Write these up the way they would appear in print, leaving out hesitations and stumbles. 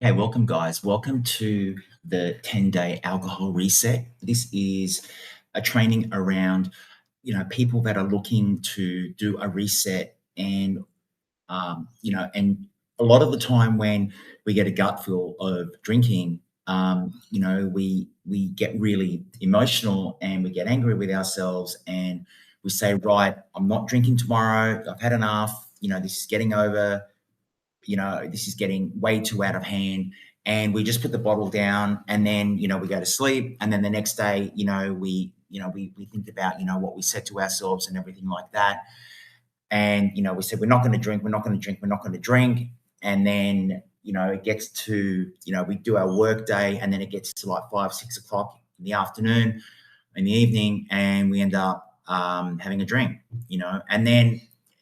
Hey, welcome, guys. Welcome to the 10-day alcohol reset. This is a training around, people that are looking to do a reset and a lot of the time when we get a gut feel of drinking, we get really emotional and we get angry with ourselves and we say, right, I'm not drinking tomorrow. I've had enough. This is getting over, this is getting way too out of hand. And we just put the bottle down and then, we go to sleep. And then the next day, we think about, what we said to ourselves and everything like that. And, we said, we're not going to drink, we're not going to drink, we're not going to drink. And then, it gets to, we do our work day and then it gets to like 5, 6 o'clock in the afternoon, in the evening, and we end up having a drink, and then,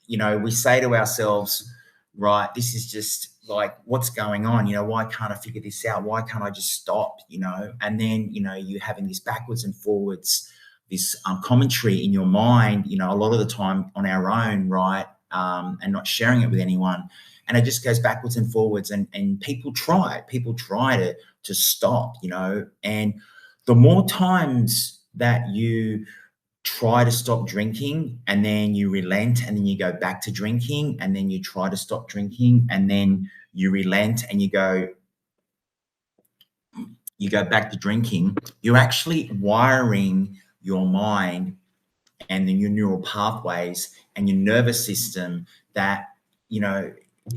we say to ourselves, right, this is just like, what's going on? Why can't I figure this out? Why can't I just stop? And then, you're having this backwards and forwards, this commentary in your mind, a lot of the time on our own, right? And not sharing it with anyone. And it just goes backwards and forwards. And people try to stop, and the more times that you try to stop drinking and then you relent and then you go back to drinking and then you try to stop drinking and then you relent and you go back to drinking, you're actually wiring your mind and then your neural pathways and your nervous system that, you know,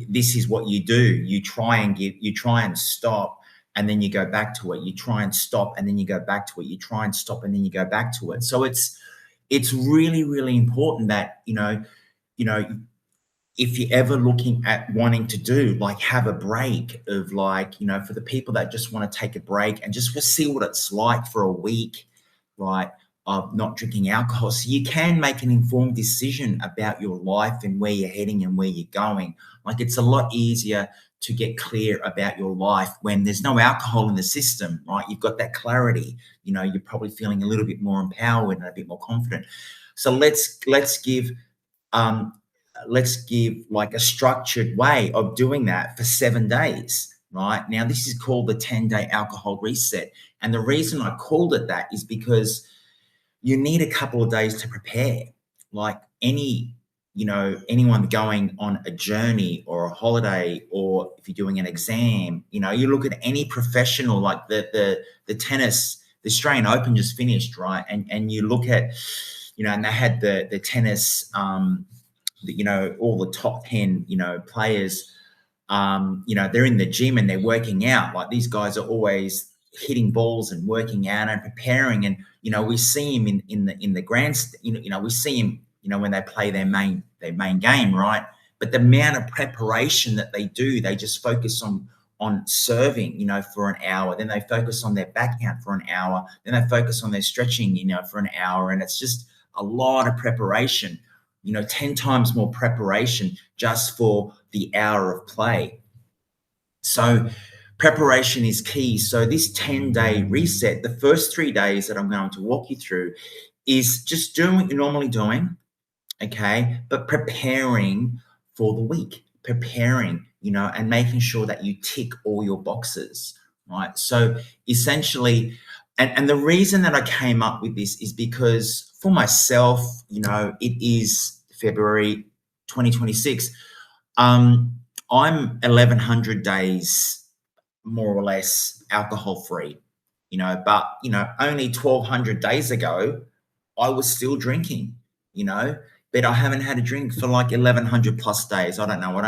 this is what you do. You try and stop and then you go back to it. You try and stop and then you go back to it. You try and stop and then you go back to it. So it's really, really important that, if you're ever looking at wanting to do, like, have a break of, like, for the people that just want to take a break and just see what it's like for a week, right, of not drinking alcohol. So you can make an informed decision about your life and where you're heading and where you're going. Like, it's a lot easier to get clear about your life when there's no alcohol in the system, right? You've got that clarity. You're probably feeling a little bit more empowered and a bit more confident. So um, let's give like a structured way of doing that for 7 days, right? Now, this is called the 10-day alcohol reset. And the reason I called it that is because you need a couple of days to prepare. Like anyone going on a journey or a holiday, or if you're doing an exam, you look at any professional, like the tennis, the Australian Open just finished, right? And you look at, and they had the tennis, all the top 10, players, they're in the gym and they're working out. Like, these guys are always hitting balls and working out and preparing. And, we see him in the grand, we see him, when they play their main game, right? But the amount of preparation that they do, they just focus on serving, for an hour. Then they focus on their backhand for an hour. Then they focus on their stretching, for an hour. And it's just a lot of preparation, 10 times more preparation just for the hour of play. So preparation is key. So this 10-day reset, the first 3 days that I'm going to walk you through, is just doing what you're normally doing, okay, but preparing for the week, and making sure that you tick all your boxes, right? So essentially, and the reason that I came up with this is because for myself, it is February 2026. I'm 1,100 days, more or less, alcohol free, but, only 1,200 days ago, I was still drinking, but I haven't had a drink for like 1,100 plus days. I don't know. I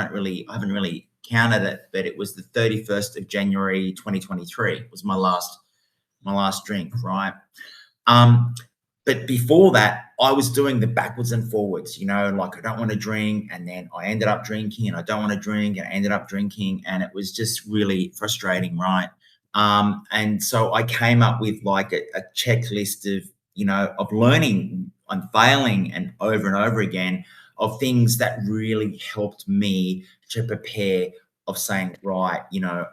haven't really counted it, but it was the 31st of January, 2023 was my last drink, right? But before that, I was doing the backwards and forwards, like, I don't want to drink, and then I ended up drinking, and I don't want to drink, and I ended up drinking, and it was just really frustrating, right? And so I came up with like a checklist of learning and failing and over again, of things that really helped me to prepare, of saying, right,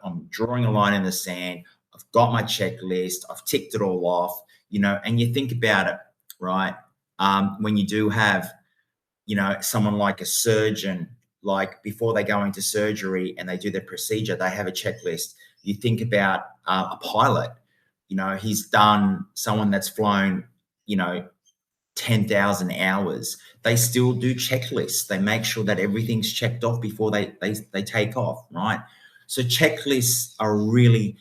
I'm drawing a line in the sand. I've got my checklist. I've ticked it all off, and you think about it, right? When you do have, someone like a surgeon, like before they go into surgery and they do their procedure, they have a checklist. You think about a pilot, he's done someone that's flown, 10,000 hours. They still do checklists. They make sure that everything's checked off before they take off, right? So checklists are a really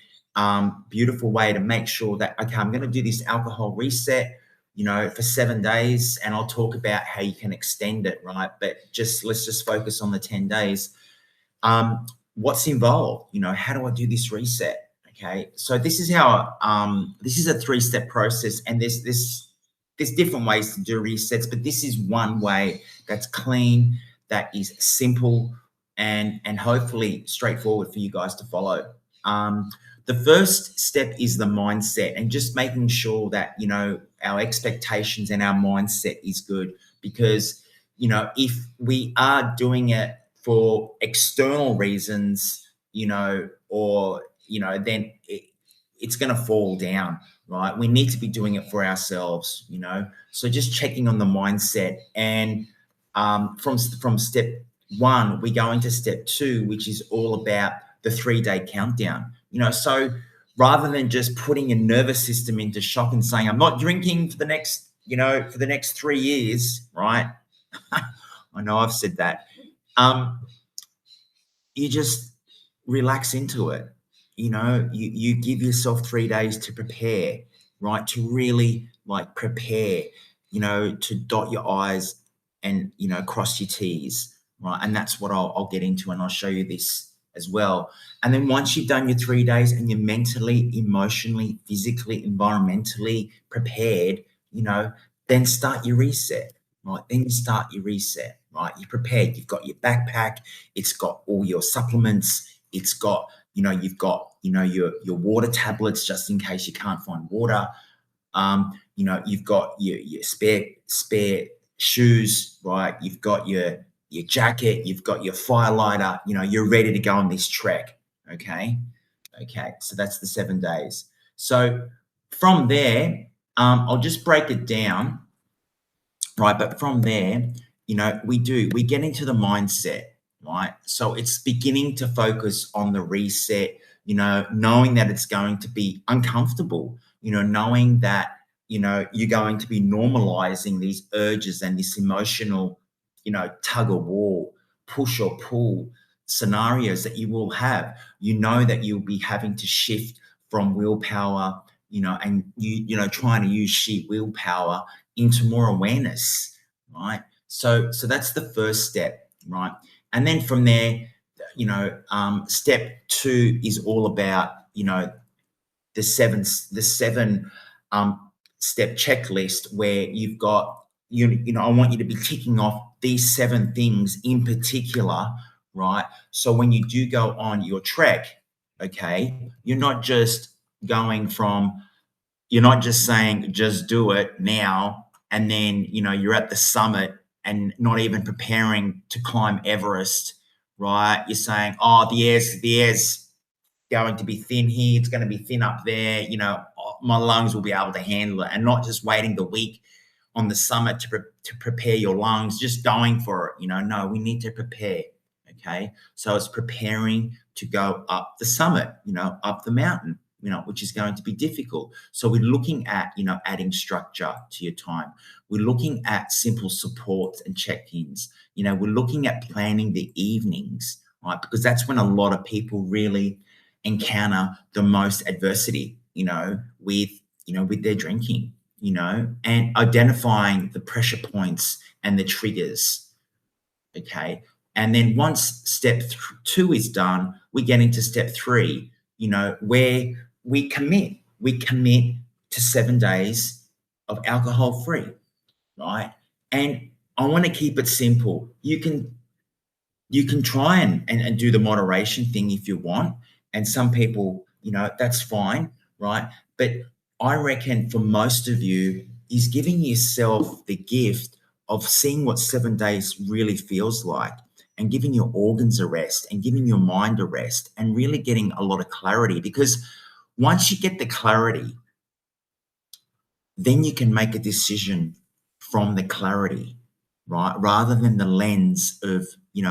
beautiful way to make sure that, okay, I'm going to do this alcohol reset, for 7 days, and I'll talk about how you can extend it, right? But let's just focus on the 10 days. What's involved? How do I do this reset? Okay, so this is how this is a 3-step process, and there's different ways to do resets, but this is one way that's clean, that is simple, and hopefully straightforward for you guys to follow. The first step is the mindset, and just making sure that our expectations and our mindset is good, because if we are doing it for external reasons, or then it's going to fall down, right? We need to be doing it for ourselves, So just checking on the mindset, and from step 1, we go into step 2, which is all about the 3-day countdown. So rather than just putting your nervous system into shock and saying, I'm not drinking for the next 3 years, right? I know I've said that. You just relax into it. You give yourself 3 days to prepare, right? To really prepare, to dot your I's and, cross your T's, right? And that's what I'll get into, and I'll show you this as well. And then once you've done your 3 days and you're mentally, emotionally, physically, environmentally prepared, then start your reset, right? Then you start your reset, right? You're prepared. You've got your backpack. It's got all your supplements. It's got, you've got, your water tablets just in case you can't find water. You've got your spare shoes, right? You've got your jacket. You've got your fire lighter. You're ready to go on this trek. Okay. So that's the 7 days. So from there, I'll just break it down, right? But from there, we get into the mindset, right? So it's beginning to focus on the reset, knowing that it's going to be uncomfortable, knowing that, you're going to be normalizing these urges and this emotional, tug of war, push or pull scenarios that you will have. That you'll be having to shift from willpower, and trying to use sheer willpower into more awareness, right? So that's the first step, right? And then from there, step 2 is all about, the seven step checklist, where you've got, I want you to be ticking off these 7 things in particular, right? So when you do go on your trek, okay, you're not just saying, just do it now, and then, you're at the summit and not even preparing to climb Everest, right? You're saying, oh, the air's going to be thin here. It's going to be thin up there. My lungs will be able to handle it, and not just waiting the week on the summit to prepare your lungs, just going for it. No, we need to prepare. Okay. So it's preparing to go up the summit, up the mountain, which is going to be difficult. So we're looking at, adding structure to your time. We're looking at simple supports and check-ins. We're looking at planning the evenings, right? Because that's when a lot of people really encounter the most adversity, with their drinking, and identifying the pressure points and the triggers. Okay. And then once step 2 is done, we get into step 3, where we commit to 7 days of alcohol free, right? And I want to keep it simple. You can try and do the moderation thing if you want. And some people, that's fine, right? But I reckon for most of you is giving yourself the gift of seeing what 7 days really feels like, and giving your organs a rest, and giving your mind a rest, and really getting a lot of clarity. Because once you get the clarity, then you can make a decision from the clarity, right? Rather than the lens of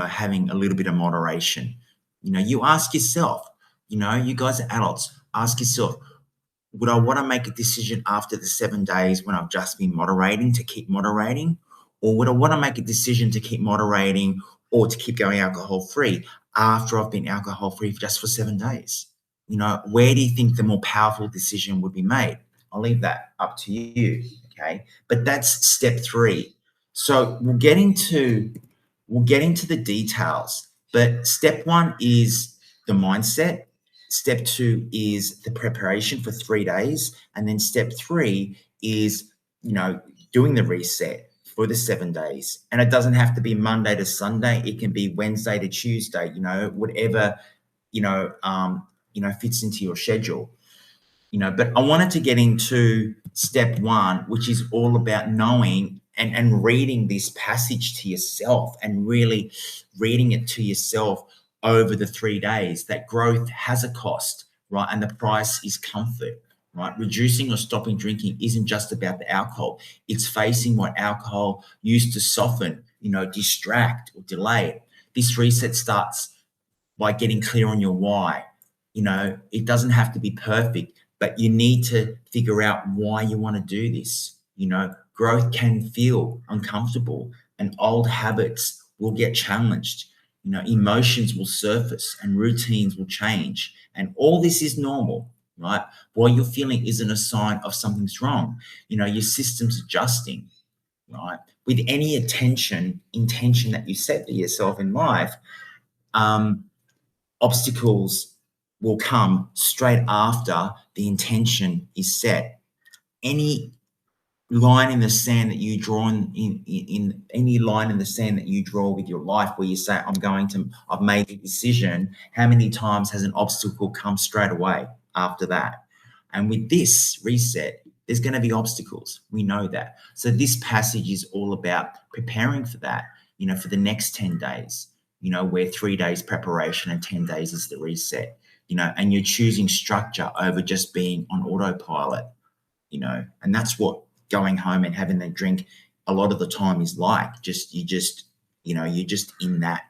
having a little bit of moderation. You ask yourself, you guys are adults, ask yourself, would I want to make a decision after the 7 days when I've just been moderating to keep moderating? Or would I want to make a decision to keep moderating or to keep going alcohol free after I've been alcohol free just for 7 days? Where do you think the more powerful decision would be made? I'll leave that up to you. Okay. But that's step 3. So we'll get into the details. But step 1 is the mindset. Step 2 is the preparation for 3 days. And then step 3 is, doing the reset for the 7 days. And it doesn't have to be Monday to Sunday. It can be Wednesday to Tuesday, whatever, fits into your schedule. But I wanted to get into step 1, which is all about knowing and reading this passage to yourself and really reading it to yourself over the 3 days, that growth has a cost, right? And the price is comfort, right? Reducing or stopping drinking isn't just about the alcohol. It's facing what alcohol used to soften, distract or delay. This reset starts by getting clear on your why. It doesn't have to be perfect, but you need to figure out why you want to do this. Growth can feel uncomfortable and old habits will get challenged. Emotions will surface and routines will change. And all this is normal, right? What you're feeling isn't a sign of something's wrong. Your system's adjusting, right? With any intention that you set for yourself in life, obstacles will come straight after the intention is set. Any line in the sand that you draw in any line in the sand that you draw with your life where you say, I've made a decision, how many times has an obstacle come straight away after that? And with this reset, there's going to be obstacles. We know that. So this passage is all about preparing for that, for the next 10 days, where 3 days preparation and 10 days is the reset, and you're choosing structure over just being on autopilot, and that's what going home and having that drink a lot of the time is like. You're just in that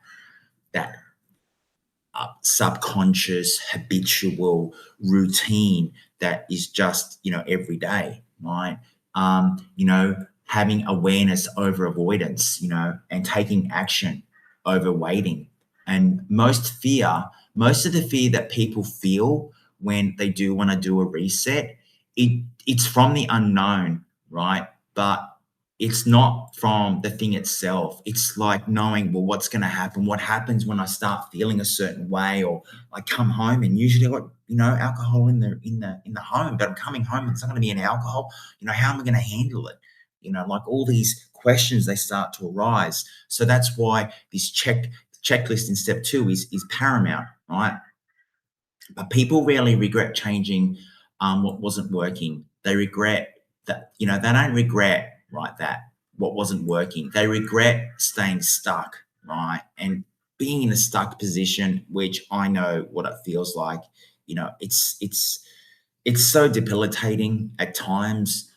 subconscious habitual routine that is just every day, right? Having awareness over avoidance, and taking action over waiting. And most of the fear that people feel when they do want to do a reset, it's from the unknown, right? But it's not from the thing itself. It's like knowing, well, what's going to happen? What happens when I start feeling a certain way, or I come home and usually I've got alcohol in the home, but I'm coming home and it's not going to be any alcohol. How am I going to handle it? Like all these questions, they start to arise. So that's why this checklist in step 2 is paramount, right? But people rarely regret changing what wasn't working. They regret that, they don't regret, right, that what wasn't working. They regret staying stuck, right? And being in a stuck position, which I know what it feels like, it's so debilitating at times,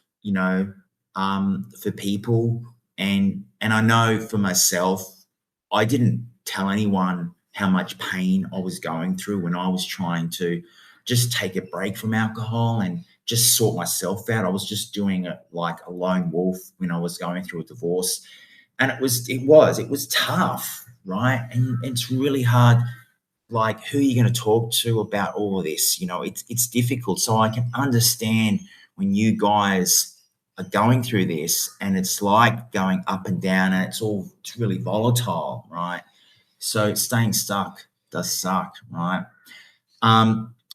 for people. And I know for myself, I didn't tell anyone how much pain I was going through when I was trying to just take a break from alcohol and just sort myself out. I was just doing it like a lone wolf when I was going through a divorce. And it was tough, right? And it's really hard. Like, who are you going to talk to about all of this? It's difficult. So I can understand when you guys are going through this and it's like going up and down and it's really volatile, right? So staying stuck does suck, right?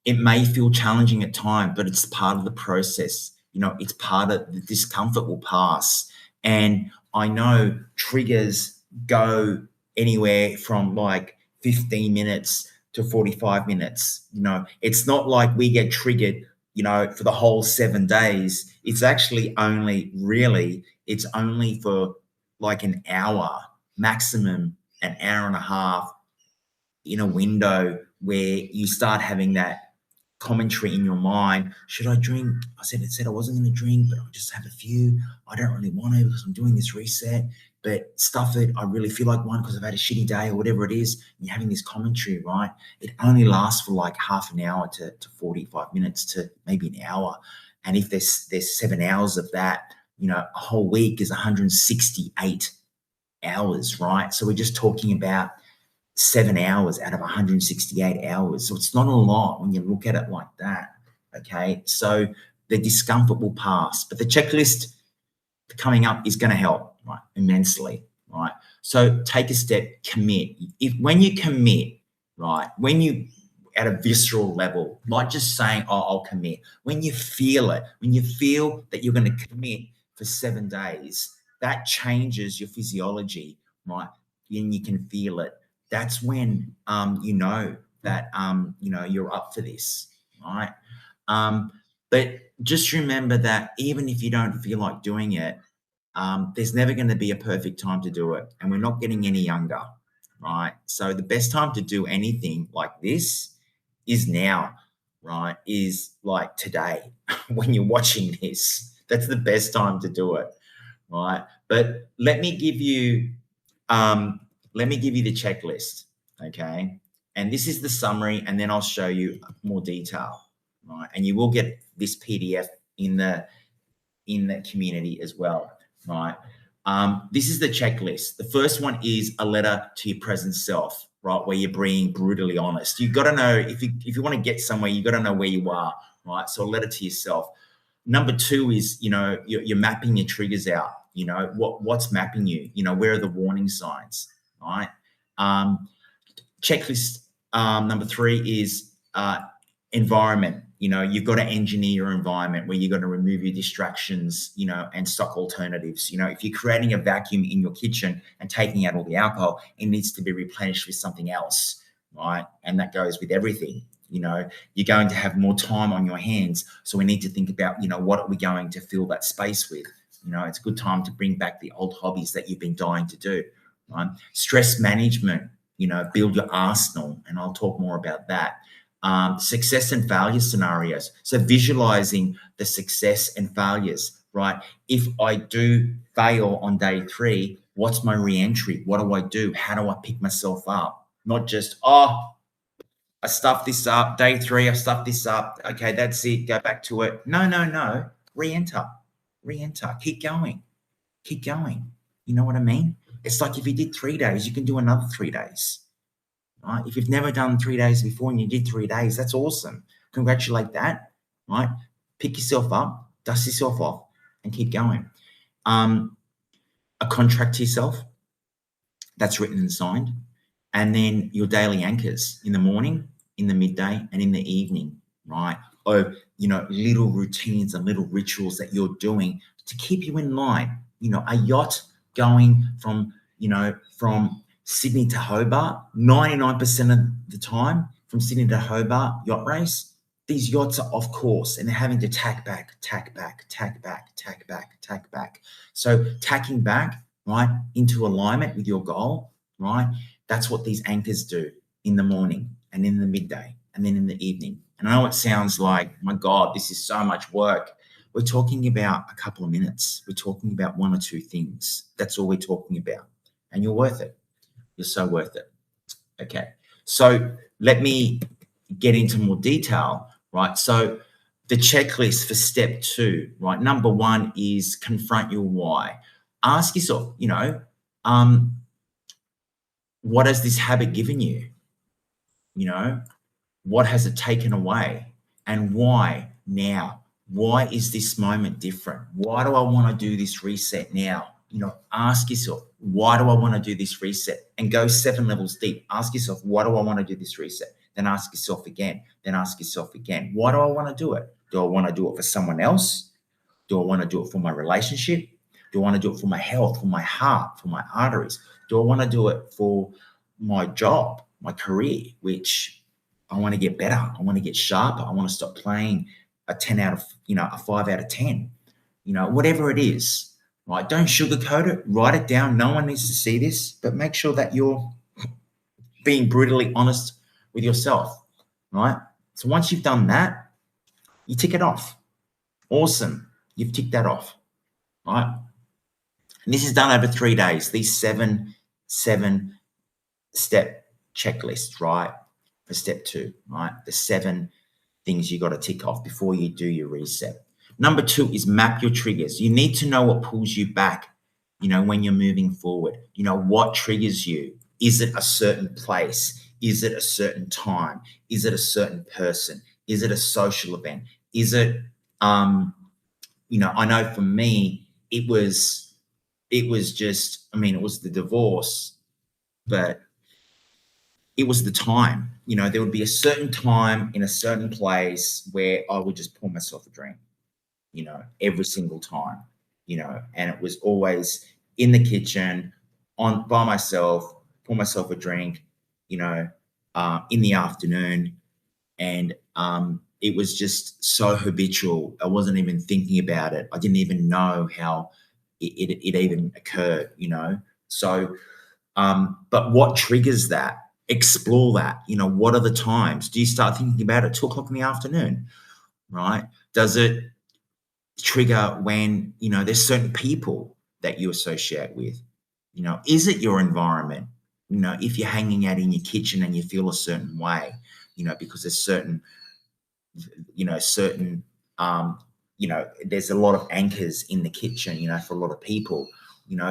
It may feel challenging at times, but it's part of the process. It's part of the discomfort will pass. And I know triggers go anywhere from like 15 minutes to 45 minutes. It's not like we get triggered, for the whole 7 days. It's actually it's only for like an hour, maximum an hour and a half, in a window where you start having that commentary in your mind. Should I drink? I said I wasn't going to drink, but I'll just have a few. I don't really want to because I'm doing this reset. but stuff that I really feel like one because I've had a shitty day or whatever it is, and you're having this commentary, right? It only lasts for like half an hour to 45 minutes to maybe an hour. And if there's 7 hours of that, a whole week is 168 hours, right? So we're just talking about 7 hours out of 168 hours. So it's not a lot when you look at it like that. Okay. So the discomfort will pass, but the checklist coming up is going to help, right, immensely, right? So take a step, commit. When you commit, right, when you at a visceral level, not just saying, oh, I'll commit. When you feel it, when you feel that you're going to commit for 7 days, that changes your physiology, right? And you can feel it. That's when you know that you're up for this, right? But just remember that even if you don't feel like doing it, there's never going to be a perfect time to do it. And we're not getting any younger, right? So the best time to do anything like this is now, right? Is like today when you're watching this. That's the best time to do it, right? But let me give you the checklist, okay? And this is the summary, and then I'll show you more detail, right? And you will get this PDF in the community as well, right? This is the checklist. The first one is a letter to your present self, right? Where you're being brutally honest. You've got to know if you want to get somewhere, you've got to know where you are, right? So a letter to yourself. Number 2 is, you're mapping your triggers out. What's mapping you? Where are the warning signs, right? Checklist number 3 is environment. You've got to engineer your environment where you've got to remove your distractions, and stock alternatives. If you're creating a vacuum in your kitchen and taking out all the alcohol, it needs to be replenished with something else, right? And that goes with everything. You're going to have more time on your hands. So we need to think about, what are we going to fill that space with? It's a good time to bring back the old hobbies that you've been dying to do, right? Stress management, build your arsenal. And I'll talk more about that. Success and failure scenarios. So visualizing the success and failures, right? If I do fail on day 3, what's my re-entry? What do I do? How do I pick myself up? Not just, I stuffed this up. Day 3, I stuffed this up. Okay, that's it. Go back to it. No. Re-enter. Keep going. You know what I mean? It's like if you did 3 days, you can do another 3 days. Right? If you've never done 3 days before and you did 3 days, that's awesome. Congratulate that, right? Pick yourself up, dust yourself off, and keep going. A contract to yourself that's written and signed, and then your daily anchors in the morning, in the midday, and in the evening, right? Or, little routines and little rituals that you're doing to keep you in line. A yacht going from Sydney to Hobart, 99% of the time from Sydney to Hobart yacht race, these yachts are off course and they're having to tack back. So tacking back, right, into alignment with your goal, right? That's what these anchors do in the morning and in the midday and then in the evening. And I know it sounds like, my God, this is so much work. We're talking about a couple of minutes. We're talking about 1 or 2 things. That's all we're talking about. And you're worth it. You're so worth it. Okay. So let me get into more detail, right? So the checklist for step 2, right? Number 1 is confront your why. Ask yourself, what has this habit given you? What has it taken away? And why now? Why is this moment different? Why do I want to do this reset now? Ask yourself, why do I want to do this reset? And go 7 levels deep. Ask yourself, why do I want to do this reset? Then ask yourself again. Then ask yourself again, why do I want to do it? Do I want to do it for someone else? Do I want to do it for my relationship? Do I want to do it for my health, for my heart, for my arteries? Do I want to do it for my job, my career, which I want to get better. I want to get sharper. I want to stop playing a 10 out of, a 5 out of 10, whatever it is. Right? Don't sugarcoat it. Write it down. No one needs to see this, but make sure that you're being brutally honest with yourself, right? So once you've done that, you tick it off. Awesome. You've ticked that off, right? And this is done over 3 days, these seven step checklist, right? For step 2, right? The 7 things you got to tick off before you do your reset. Number 2 is map your triggers. You need to know what pulls you back, when you're moving forward. What triggers you. Is it a certain place? Is it a certain time? Is it a certain person? Is it a social event? Is it, I know for me, it was just, it was the divorce, but it was the time. There would be a certain time in a certain place where I would just pour myself a drink, every single time, and it was always in the kitchen on by myself, pour myself a drink, in the afternoon. And it was just so habitual. I wasn't even thinking about it. I didn't even know how it even occurred, So, but what triggers that? Explore that. What are the times? Do you start thinking about it 2:00 in the afternoon, right? Does it trigger when, there's certain people that you associate with? Is it your environment? If you're hanging out in your kitchen and you feel a certain way, because there's certain, there's a lot of anchors in the kitchen, for a lot of people,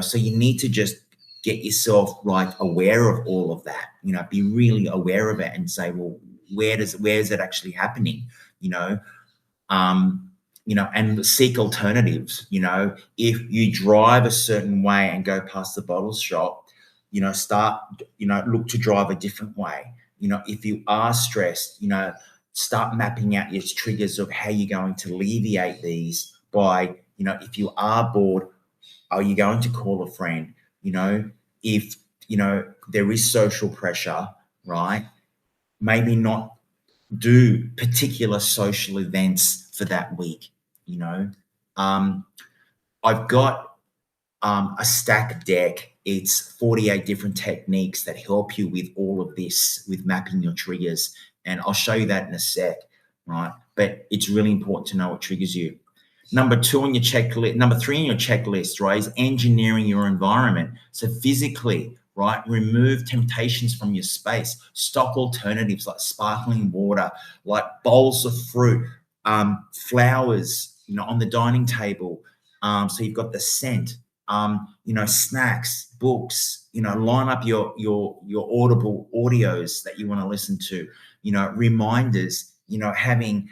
so you need to just get yourself aware of all of that, be really aware of it and say, well, where is it actually happening? And seek alternatives. If you drive a certain way and go past the bottle shop, start, look to drive a different way. If you are stressed, start mapping out your triggers of how you're going to alleviate these by, if you are bored, are you going to call a friend? If, there is social pressure, right? Maybe not do particular social events for that week. I've got a stack deck. It's 48 different techniques that help you with all of this, with mapping your triggers. And I'll show you that in a sec, right? But it's really important to know what triggers you. Number 3 on your checklist, right, is engineering your environment. So physically, right, remove temptations from your space. Stock alternatives like sparkling water, like bowls of fruit, flowers, on the dining table. So you've got the scent, snacks, books, line up your audible audios that you want to listen to, reminders, having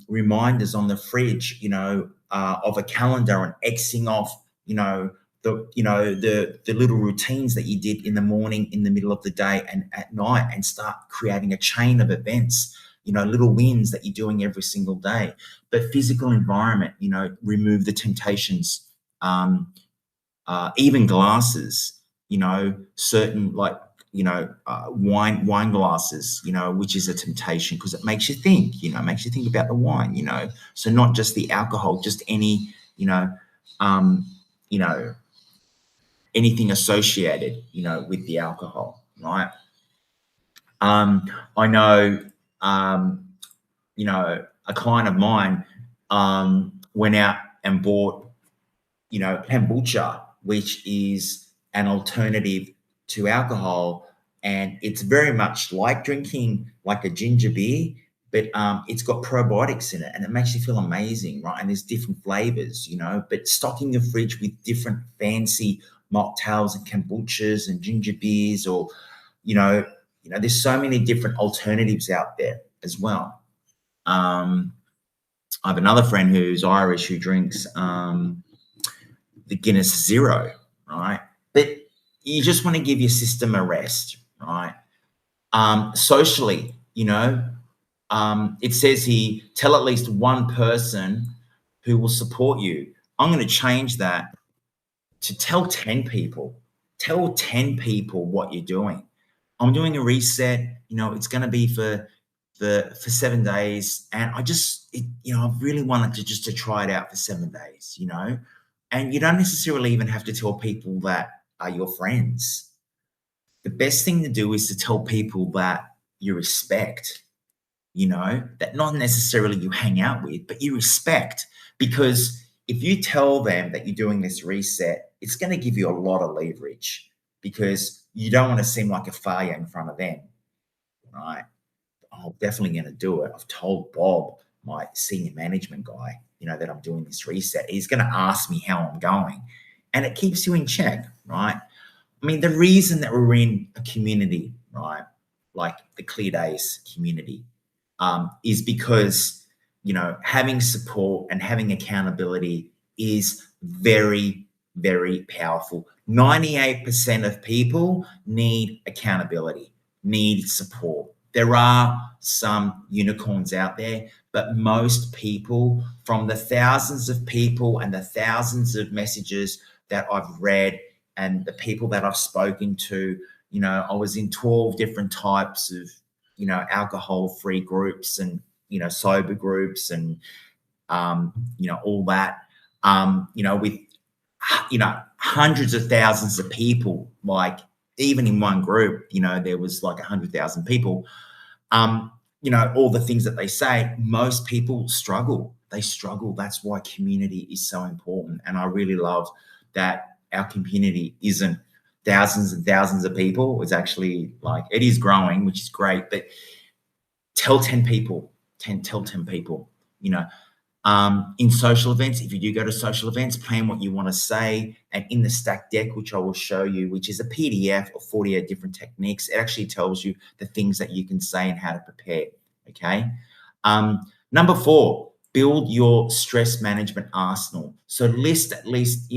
reminders on the fridge, of a calendar and Xing off, the little routines that you did in the morning, in the middle of the day, and at night, and start creating a chain of events, little wins that you're doing every single day. But physical environment, remove the temptations, even glasses, certain wine glasses, which is a temptation because it makes you think, makes you think about the wine, so not just the alcohol, just any, anything associated, with the alcohol, right? I know, a client of mine went out and bought, kombucha, which is an alternative to alcohol, and it's very much like drinking like a ginger beer, but it's got probiotics in it, and it makes you feel amazing, right? And there's different flavors, but stocking your fridge with different fancy mocktails and kombuchas and ginger beers, or there's so many different alternatives out there as well. I have another friend who's Irish who drinks the Guinness Zero, right? But you just want to give your system a rest, right? Socially, it says here, tell at least one person who will support you. I'm going to change that to tell 10 people. Tell 10 people what you're doing. I'm doing a reset. It's going to be for 7 days, and I really wanted to try it out for 7 days. And you don't necessarily even have to tell people that are your friends. The best thing to do is to tell people that you respect, that not necessarily you hang out with, but you respect. Because if you tell them that you're doing this reset, it's going to give you a lot of leverage because you don't want to seem like a failure in front of them, right? I'm definitely going to do it. I've told Bob, my senior management guy, that I'm doing this reset. He's going to ask me how I'm going, and it keeps you in check, right? I mean, the reason that we're in a community, right, like the Clear Days community, is because, having support and having accountability is very, very powerful. 98% of people need accountability, need support. There are some unicorns out there, but most people, from the thousands of people and the thousands of messages that I've read and the people that I've spoken to, I was in 12 different types of, alcohol-free groups and, sober groups and, all that, with, hundreds of thousands of people, like even in one group, there was like 100,000 people. All the things that they say, most people struggle. They struggle. That's why community is so important. And I really love that our community isn't thousands and thousands of people. It's actually like, it is growing, which is great, but tell 10 people, tell 10 people, in social events, if you do go to social events, plan what you want to say. And in the stack deck, which I will show you, which is a PDF of 48 different techniques, it actually tells you the things that you can say and how to prepare. Okay. Number 4, build your stress management arsenal. So list at least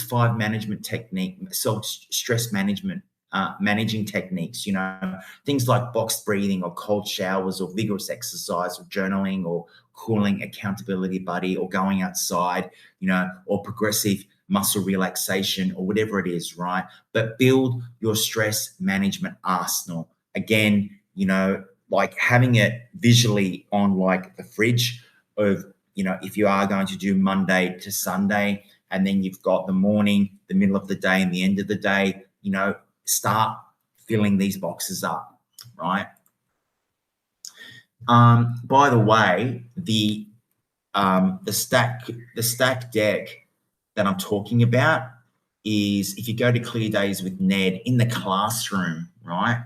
5 management technique, stress management, managing techniques, things like box breathing or cold showers or vigorous exercise or journaling or cooling accountability buddy or going outside, or progressive muscle relaxation or whatever it is, right? But build your stress management arsenal. Again, like having it visually on like the fridge of, if you are going to do Monday to Sunday, and then you've got the morning, the middle of the day, and the end of the day, start filling these boxes up, right? By the way, the stack deck that I'm talking about is, if you go to Clear Days with Ned in the classroom, right?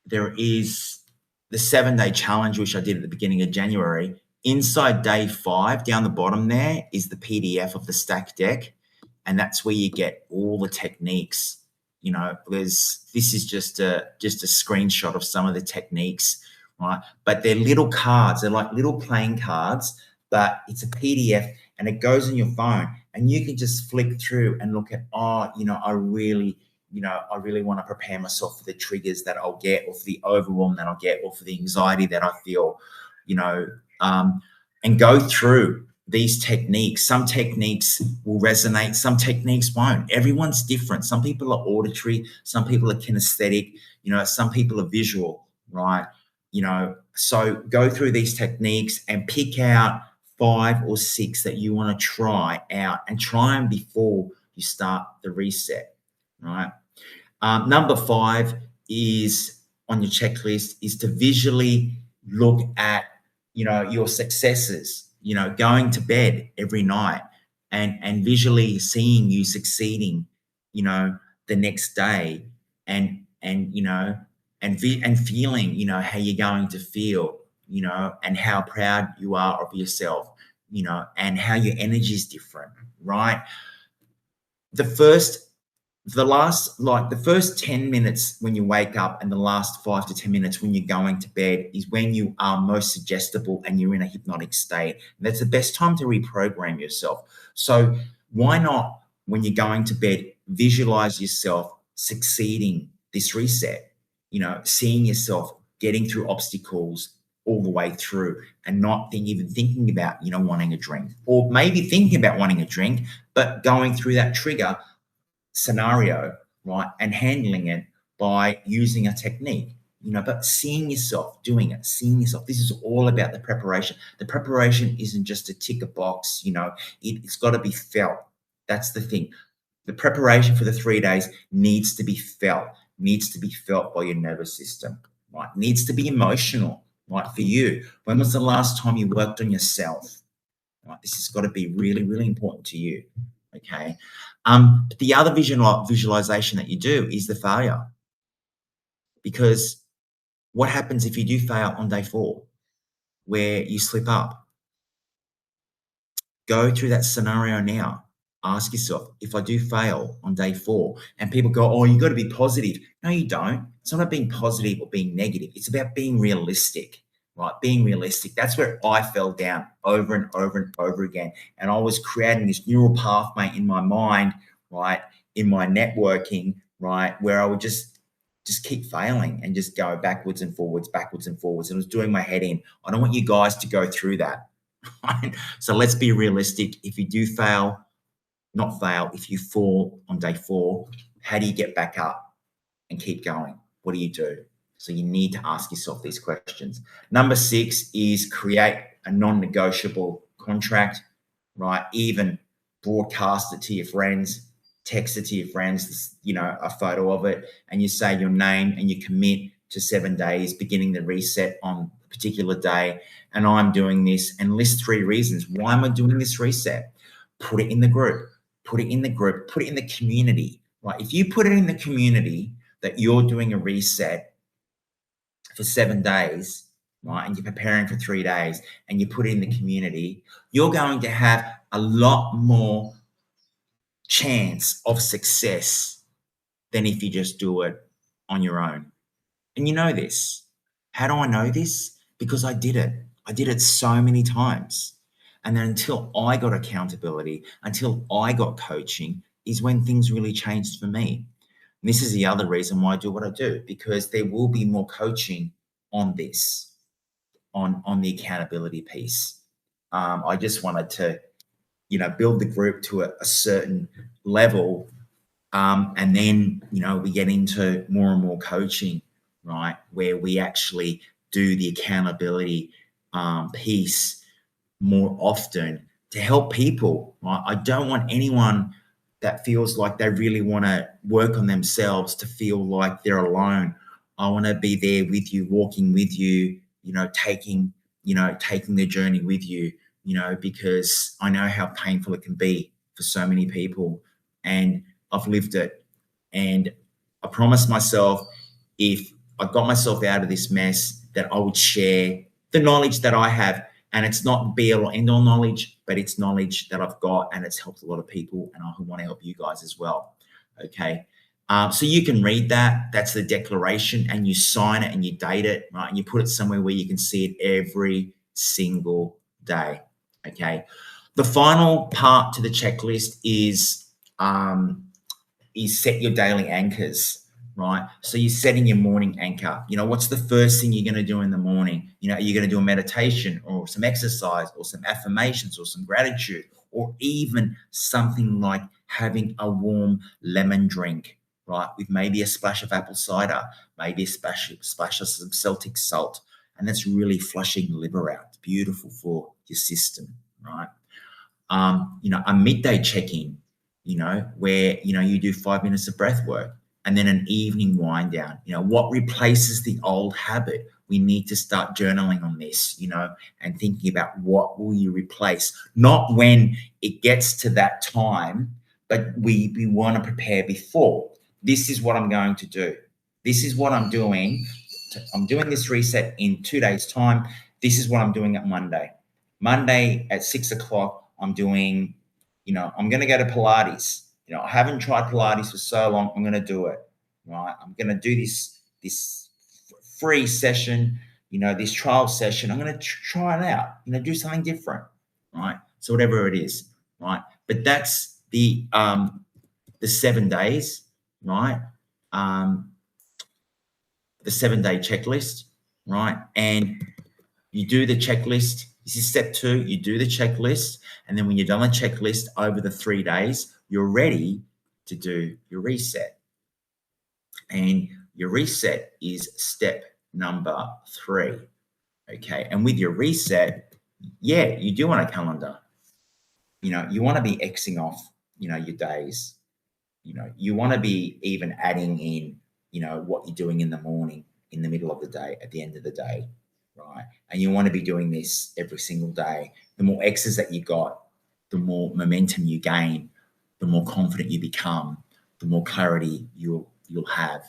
There is the 7-day challenge, which I did at the beginning of January. Inside day 5, down the bottom there, is the PDF of the stack deck, and that's where you get all the techniques. This is just a screenshot of some of the techniques, right? But they're little cards. They're like little playing cards, but it's a PDF and it goes on your phone, and you can just flick through and look at, I really want to prepare myself for the triggers that I'll get, or for the overwhelm that I'll get, or for the anxiety that I feel, and go through these techniques. Some techniques will resonate, some techniques won't. Everyone's different. Some people are auditory, some people are kinesthetic, some people are visual, right? So go through these techniques and pick out 5 or 6 that you want to try out, and try them before you start the reset, right? Number 5 is on your checklist, is to visually look at, your successes, going to bed every night and visually seeing you succeeding, the next day, and feeling, how you're going to feel, and how proud you are of yourself, and how your energy is different, right? The first 10 minutes when you wake up and the last 5 to 10 minutes when you're going to bed is when you are most suggestible and you're in a hypnotic state. And that's the best time to reprogram yourself. So why not, when you're going to bed, visualize yourself succeeding this reset, seeing yourself getting through obstacles all the way through, and not even thinking about, wanting a drink, or maybe thinking about wanting a drink, but going through that trigger scenario, right, and handling it by using a technique, but seeing yourself doing it, seeing yourself. This is all about the preparation. The preparation isn't just to tick a box, it's got to be felt. That's the thing. The preparation for the 3 days needs to be felt by your nervous system, right? Needs to be emotional, right, for you. When was the last time you worked on yourself? right? This has got to be really, really important to you. Okay. But the other visualization that you do is the failure. Because what happens if you do fail on day 4 where you slip up? Go through that scenario now. Ask yourself, if I do fail on day 4 and people go, oh, you got to be positive. No, you don't. It's not about being positive or being negative. It's about being realistic, right? Being realistic. That's where I fell down over and over and over again. And I was creating this neural pathway in my mind, right? In my networking, right? Where I would just keep failing and just go backwards and forwards, backwards and forwards. And it was doing my head in. I don't want you guys to go through that. Right? So let's be realistic. If you do fail, not fail, if you fall on day 4, how do you get back up and keep going? What do you do? So you need to ask yourself these questions. Number 6 is create a non-negotiable contract, right? Even broadcast it to your friends, text it to your friends, a photo of it, and you say your name and you commit to 7 days, beginning the reset on a particular day. And I'm doing this, and list 3 reasons. Why am I doing this reset? Put it in the group, put it in the community, right? If you put it in the community that you're doing a reset for 7 days, right, and you're preparing for 3 days and you put it in the community, you're going to have a lot more chance of success than if you just do it on your own. And you know this. How do I know this? Because I did it. I did it so many times. And then until I got accountability, until I got coaching, is when things really changed for me. And this is the other reason why I do what I do, because there will be more coaching on this, on the accountability piece. I just wanted to, build the group to a certain level. And then, we get into more and more coaching, right, where we actually do the accountability piece more often to help people, right? I don't want anyone that feels like they really want to work on themselves to feel like they're alone. I want to be there with you, walking with you, taking the journey with you, because I know how painful it can be for so many people, and I've lived it. And I promised myself, if I got myself out of this mess, that I would share the knowledge that I have. And it's not be all end all knowledge, but it's knowledge that I've got, and it's helped a lot of people, and I want to help you guys as well. Okay. So you can read that. That's the declaration, and you sign it and you date it, right? And you put it somewhere where you can see it every single day. Okay. The final part to the checklist is set your daily anchors, right? So you're setting your morning anchor. What's the first thing you're going to do in the morning? Are you going to do a meditation or some exercise or some affirmations or some gratitude, or even something like having a warm lemon drink, right? With maybe a splash of apple cider, maybe a splash of some Celtic salt. And that's really flushing the liver out. It's beautiful for your system, right? A midday check-in, where, you do 5 minutes of breath work, and then an evening wind down. What replaces the old habit? We need to start journaling on this, and thinking about what will you replace, not when it gets to that time, but we want to prepare before. This is what I'm going to do. This is what I'm doing. I'm doing this reset in 2 days' time. This is what I'm doing at Monday. Monday at 6 o'clock, I'm doing, I'm going to go to Pilates. I haven't tried Pilates for so long. I'm going to do it, right? I'm going to do this free session, this trial session. I'm going to try it out, do something different, right? So whatever it is, right? But that's the 7 days, right? The 7-day checklist, right? And you do the checklist. This is step 2. You do the checklist. And then when you've done the checklist over the 3 days, you're ready to do your reset. And your reset is step number 3. Okay. And with your reset, you do want a calendar. You want to be Xing off, your days. You want to be even adding in, what you're doing in the morning, in the middle of the day, at the end of the day. right? And you want to be doing this every single day. The more X's that you got, the more momentum you gain, the more confident you become, the more clarity you'll have,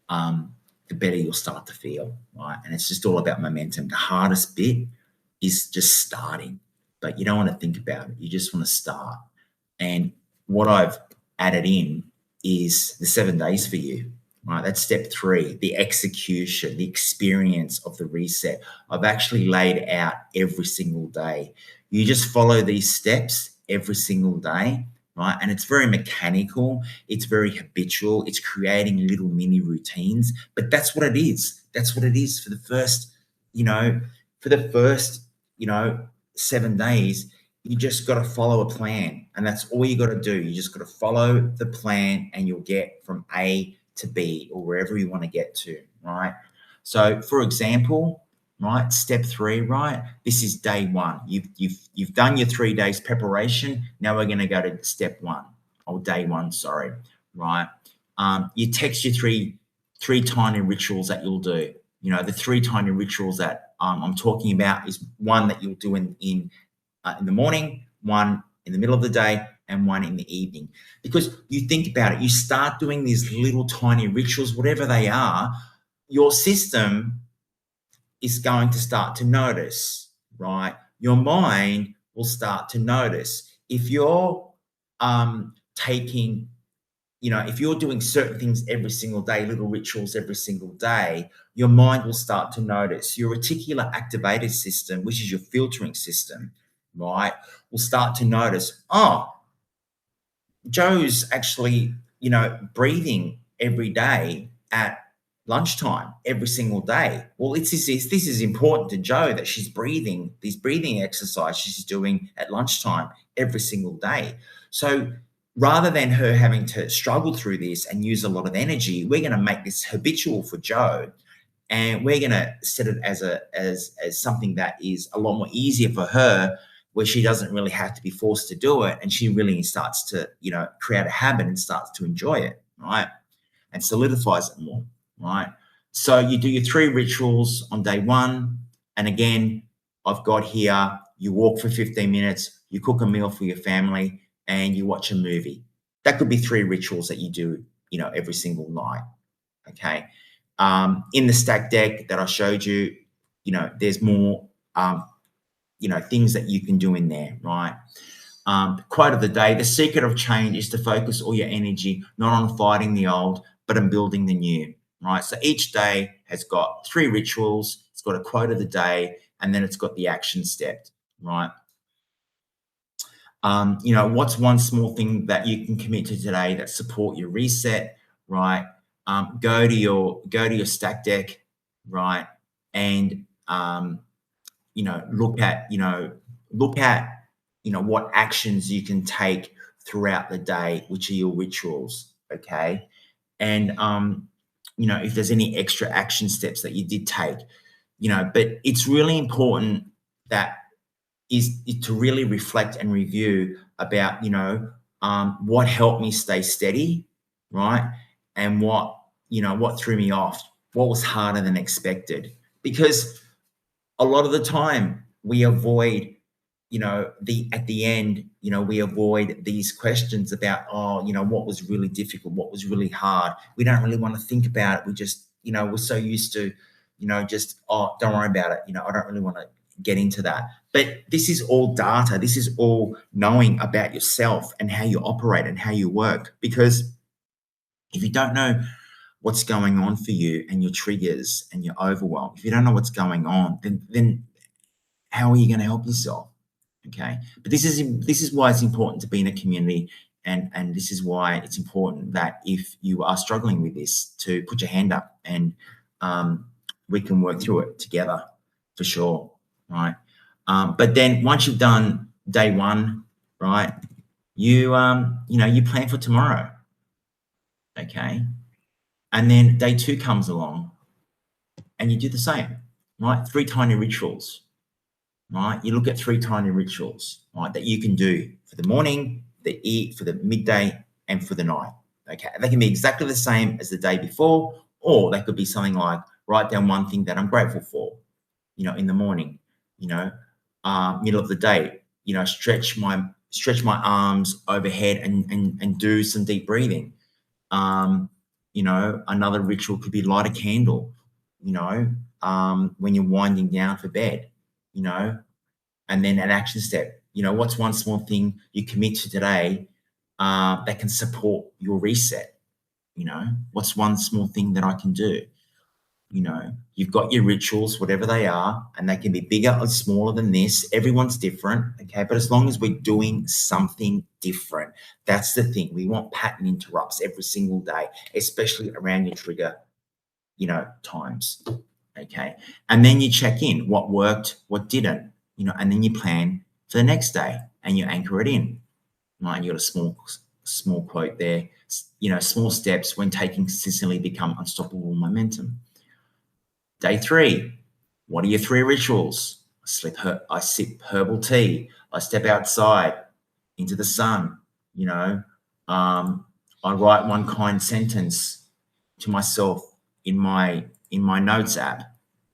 the better you'll start to feel, right? And it's just all about momentum. The hardest bit is just starting, but you don't want to think about it. You just want to start. And what I've added in is the 7 days for you, right? That's step 3, the execution, the experience of the reset. I've actually laid out every single day. You just follow these steps every single day, right? And it's very mechanical. It's very habitual. It's creating little mini routines, but that's what it is. That's what it is for the first, you know, 7 days. You just got to follow a plan, and that's all you got to do. You just got to follow the plan, and you'll get from A to B or wherever you want to get to, right? So, for example, right, step 3, right? This is day 1. You've done your 3 days preparation. Now we're going to go to step 1, or day 1, sorry, right? You text your three tiny rituals that you'll do. You know, the 3 tiny rituals that I'm talking about is one that you'll do in the morning, one in the middle of the day, and one in the evening. Because you think about it, you start doing these little tiny rituals, whatever they are, your system is going to start to notice, right? Your mind will start to notice. If you're taking, if you're doing certain things every single day, little rituals every single day, your mind will start to notice. Your reticular activated system, which is your filtering system, right, will start to notice, oh, Joe's actually, breathing every day at lunchtime every single day. Well, this is important to Joe that she's breathing, these breathing exercises she's doing at lunchtime every single day. So rather than her having to struggle through this and use a lot of energy, we're going to make this habitual for Joe. And we're going to set it as something that is a lot more easier for her, where she doesn't really have to be forced to do it, and she really starts to, create a habit and starts to enjoy it, right? And solidifies it more, right? So you do your 3 rituals on day 1. And again, I've got here, you walk for 15 minutes, you cook a meal for your family, and you watch a movie. That could be 3 rituals that you do, every single night, okay? In the stack deck that I showed you, there's more, things that you can do in there, right? Quote of the day: the secret of change is to focus all your energy not on fighting the old, but on building the new, right? So each day has got 3 rituals, it's got a quote of the day, and then it's got the action step, right? What's one small thing that you can commit to today that support your reset, right? Go to your stack deck, right? And look at what actions you can take throughout the day, which are your rituals, okay? And if there's any extra action steps that you did take, but it's really important that is to really reflect and review about what helped me stay steady, right? And what threw me off, what was harder than expected. Because a lot of the time we avoid, at the end, we avoid these questions about, what was really difficult, what was really hard. We don't really want to think about it. We just, we're so used to, don't worry about it. I don't really want to get into that. But this is all data. This is all knowing about yourself and how you operate and how you work. Because if you don't know what's going on for you and your triggers and your overwhelm, if you don't know what's going on, then how are you going to help yourself? Okay. But this is why it's important to be in a community, and this is why it's important that if you are struggling with this, to put your hand up, and we can work through it together for sure, right? But then once you've done day 1, right, you you plan for tomorrow, okay? And then day 2 comes along and you do the same, right? 3 tiny rituals, right? You look at 3 tiny rituals, right, that you can do for the morning, for the midday, and for the night, okay? They can be exactly the same as the day before, or they could be something like, write down one thing that I'm grateful for, in the morning, middle of the day, stretch my arms overhead and do some deep breathing. Another ritual could be light a candle, when you're winding down for bed, you know, and then an action step. What's one small thing you commit to today that can support your reset? What's one small thing that I can do? You've got your rituals, whatever they are, and they can be bigger or smaller than this. Everyone's different, okay? But as long as we're doing something different, that's the thing. We want pattern interrupts every single day, especially around your trigger, times, okay? And then you check in what worked, what didn't, and then you plan for the next day and you anchor it in, right? And you got a small quote there, small steps when taking consistently become unstoppable momentum. Day 3, what are your 3 rituals? I sip herbal tea. I step outside into the sun. I write one kind sentence to myself in my notes app.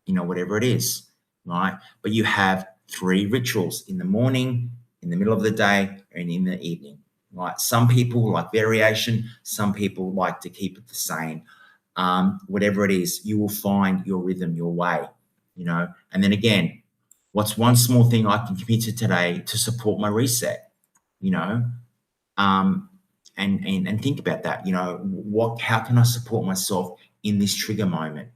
Whatever it is, right? But you have 3 rituals in the morning, in the middle of the day, and in the evening, right? Some people like variation. Some people like to keep it the same. Whatever it is, you will find your rhythm, your way, And then again, what's one small thing I can commit to today to support my reset, and think about that, how can I support myself in this trigger moment,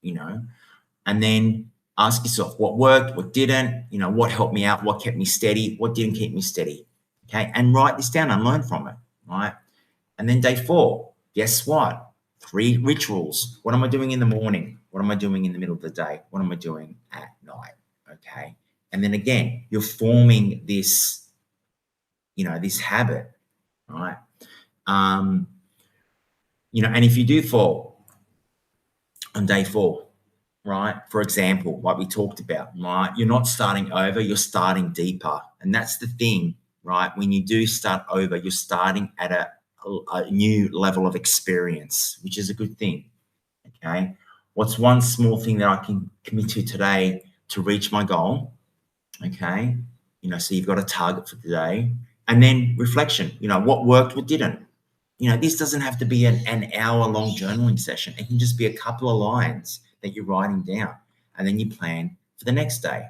and then ask yourself what worked, what didn't, what helped me out, what kept me steady, what didn't keep me steady, okay? And write this down and learn from it, right? And then day 4, guess what? 3 rituals. What am I doing in the morning? What am I doing in the middle of the day? What am I doing at night? Okay. And then again, you're forming this, this habit, right? And if you do fall on day 4, right? For example, like we talked about, right? You're not starting over, you're starting deeper. And that's the thing, right? When you do start over, you're starting at a new level of experience, which is a good thing. Okay. What's one small thing that I can commit to today to reach my goal? Okay. So you've got a target for today. And then reflection, what worked, what didn't. This doesn't have to be an hour-long journaling session. It can just be a couple of lines that you're writing down. And then you plan for the next day.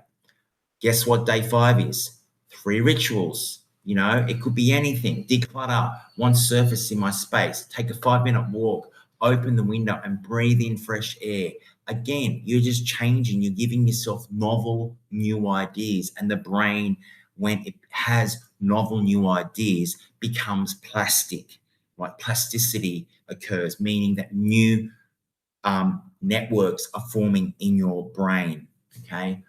Guess what day 5 is? 3 rituals. It could be anything. Declutter one surface in my space. Take a 5-minute walk. Open the window and breathe in fresh air. Again, you're just changing. You're giving yourself novel, new ideas. And the brain, when it has novel, new ideas, becomes plastic. Right? Plasticity occurs, meaning that new networks are forming in your brain. Okay.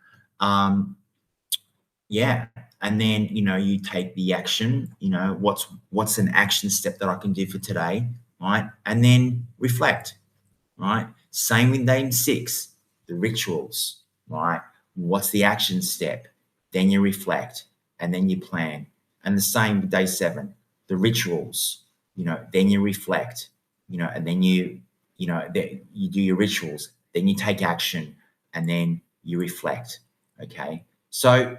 Yeah. And then, you take the action, what's an action step that I can do for today, right? And then reflect, right? Same with day 6, the rituals, right? What's the action step? Then you reflect and then you plan. And the same with day 7, the rituals, then you reflect, and then you do your rituals, then you take action and then you reflect. Okay. So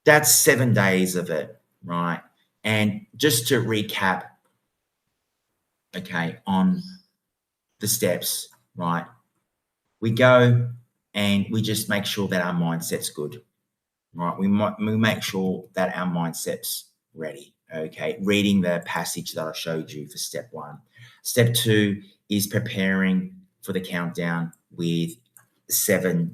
that's 7 days of it, right? And just to recap, okay, on the steps, right? We go and we just make sure that our mindset's good, right? We make sure that our mindset's ready, okay? Reading the passage that I showed you for step 1. Step 2 is preparing for the countdown with seven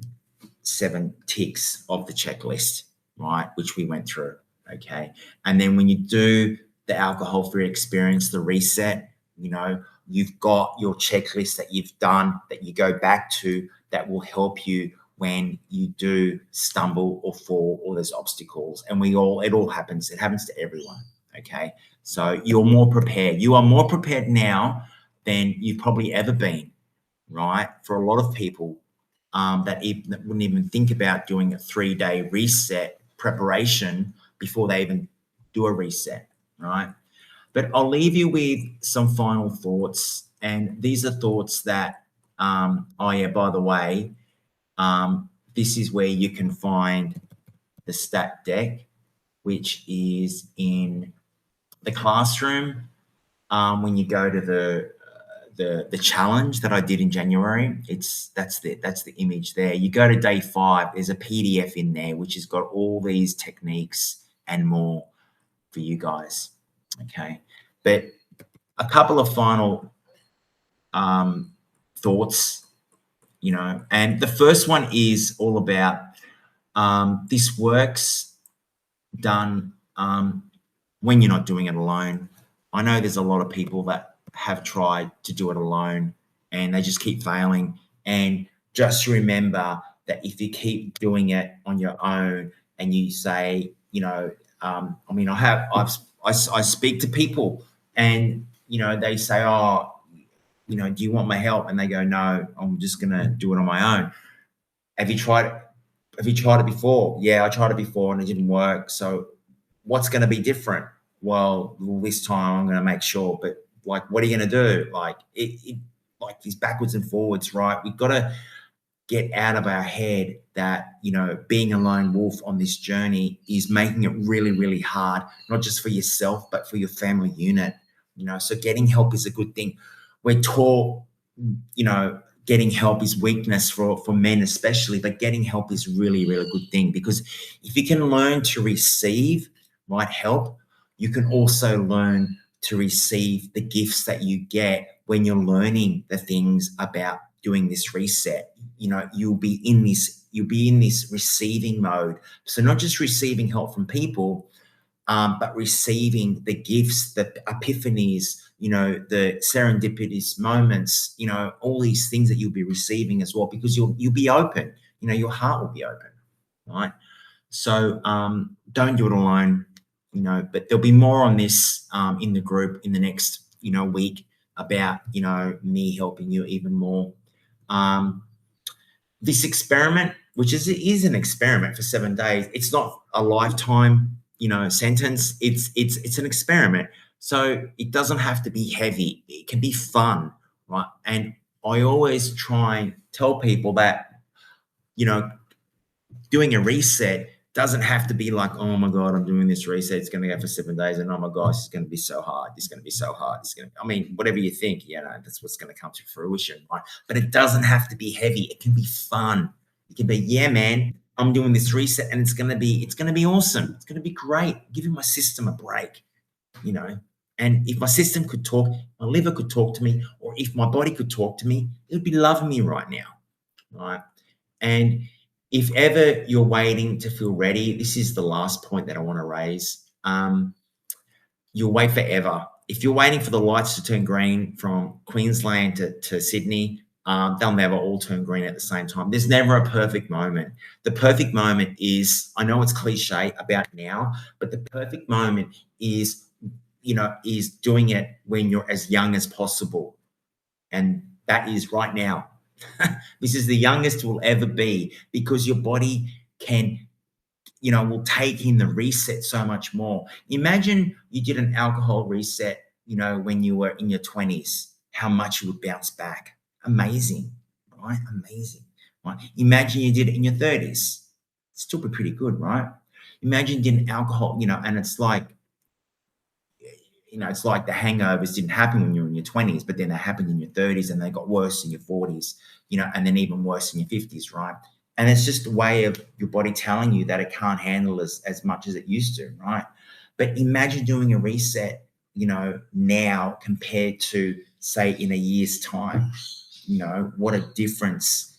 ticks of the checklist, right? Which we went through, okay? And then when you do the alcohol-free experience, the reset, you've got your checklist that you've done that you go back to that will help you when you do stumble or fall or there's obstacles. And it all happens. It happens to everyone, okay? So you're more prepared. You are more prepared now than you've probably ever been, right? For a lot of people, that wouldn't even think about doing a 3-day reset preparation before they even do a reset, right? But I'll leave you with some final thoughts. And these are thoughts that, by the way, this is where you can find the stat deck, which is in the classroom. When you go to the challenge that I did in January, that's the image there. You go to day 5, there's a PDF in there which has got all these techniques and more for you guys. Okay, but a couple of final thoughts, and the first one is all about this works done when you're not doing it alone. I know there's a lot of people that have tried to do it alone and they just keep failing. And just remember that if you keep doing it on your own and you say, I speak to people and, they say, oh, do you want my help? And they go, no, I'm just going to do it on my own. Have you tried it before? Yeah, I tried it before and it didn't work. So what's going to be different? Well, this time I'm going to make sure, but like, what are you going to do? Like like these backwards and forwards, right? We've got to get out of our head that, being a lone wolf on this journey is making it really, really hard, not just for yourself, but for your family unit, so getting help is a good thing. We're taught, getting help is weakness for men especially, but getting help is really, really good thing, because if you can learn to receive help, you can also learn to receive the gifts that you get when you're learning the things about doing this reset. You'll be in this receiving mode. So not just receiving help from people, but receiving the gifts, the epiphanies, the serendipitous moments, all these things that you'll be receiving as well, because you'll be open, your heart will be open, right? So don't do it alone, but there'll be more on this in the group in the next, week about, me helping you even more. This experiment, which is an experiment for 7 days, it's not a lifetime, sentence. It's an experiment. So it doesn't have to be heavy. It can be fun, right? And I always try and tell people that, doing a reset doesn't have to be like, oh my God, I'm doing this reset. It's going to go for 7 days. And oh my gosh, it's going to be so hard. It's going to be so hard. Whatever you think, that's what's going to come to fruition, right? But it doesn't have to be heavy. It can be fun. It can be, yeah, man, I'm doing this reset and it's going to be awesome. It's going to be great. Giving my system a break, and if my system could talk, my liver could talk to me, or if my body could talk to me, it would be loving me right now, right? And if ever you're waiting to feel ready, this is the last point that I want to raise. You'll wait forever. If you're waiting for the lights to turn green from Queensland to Sydney, they'll never all turn green at the same time. There's never a perfect moment. The perfect moment is, I know it's cliche about now, but the perfect moment is, is doing it when you're as young as possible. And that is right now. This is the youngest we'll ever be, because your body can, will take in the reset so much more. Imagine you did an alcohol reset, when you were in your 20s, how much you would bounce back. Amazing, right? Amazing, right? Imagine you did it in your 30s. Still be pretty good, right? Imagine you did an alcohol, and it's like, it's like the hangovers didn't happen when you were in your 20s, but then they happened in your 30s and they got worse in your 40s, and then even worse in your 50s, right? And it's just a way of your body telling you that it can't handle as much as it used to, right? But imagine doing a reset, now compared to, say, in a year's time, what a difference,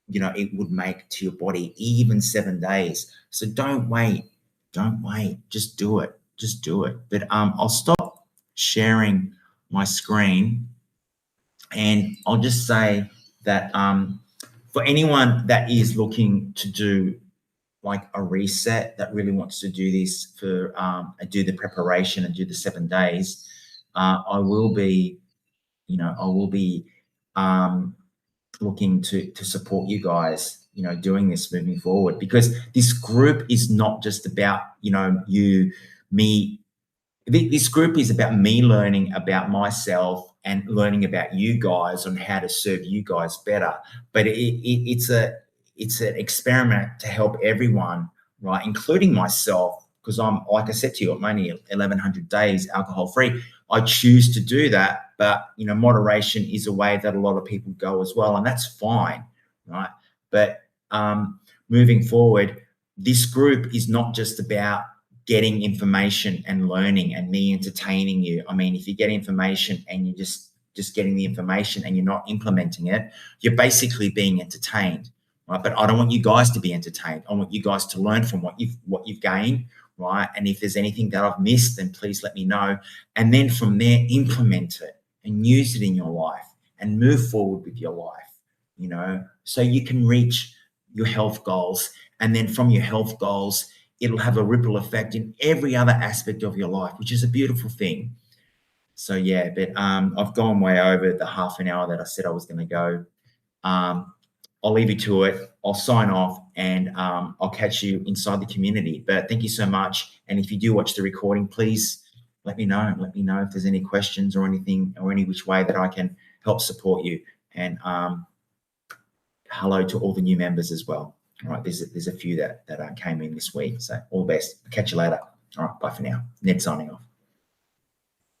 it would make to your body, even 7 days. So don't wait. Just do it. But I'll stop sharing my screen, and I'll just say that for anyone that is looking to do like a reset, that really wants to do this for do the preparation and do the 7 days, I will be looking to support you guys, doing this moving forward, because this group is not just about me. This group is about me learning about myself and learning about you guys on how to serve you guys better. But it's it's an experiment to help everyone, right, including myself, because I'm, like I said to you, I'm only 1,100 days alcohol free. I choose to do that, but moderation is a way that a lot of people go as well, and that's fine, right? But moving forward, this group is not just about getting information and learning and me entertaining you. I mean, if you get information and you're just getting the information and you're not implementing it, you're basically being entertained, right? But I don't want you guys to be entertained. I want you guys to learn from what you've gained, right? And if there's anything that I've missed, then please let me know. And then from there, implement it and use it in your life and move forward with your life, so you can reach your health goals. And then from your health goals, it'll have a ripple effect in every other aspect of your life, which is a beautiful thing. So yeah, but I've gone way over the half an hour that I said I was going to go. I'll leave you to it. I'll sign off, and I'll catch you inside the community. But thank you so much. And if you do watch the recording, please let me know. Let me know if there's any questions or anything or any which way that I can help support you. And hello to all the new members as well. All right, there's a few that came in this week. So all the best. I'll catch you later. All right, bye for now. Ned signing off.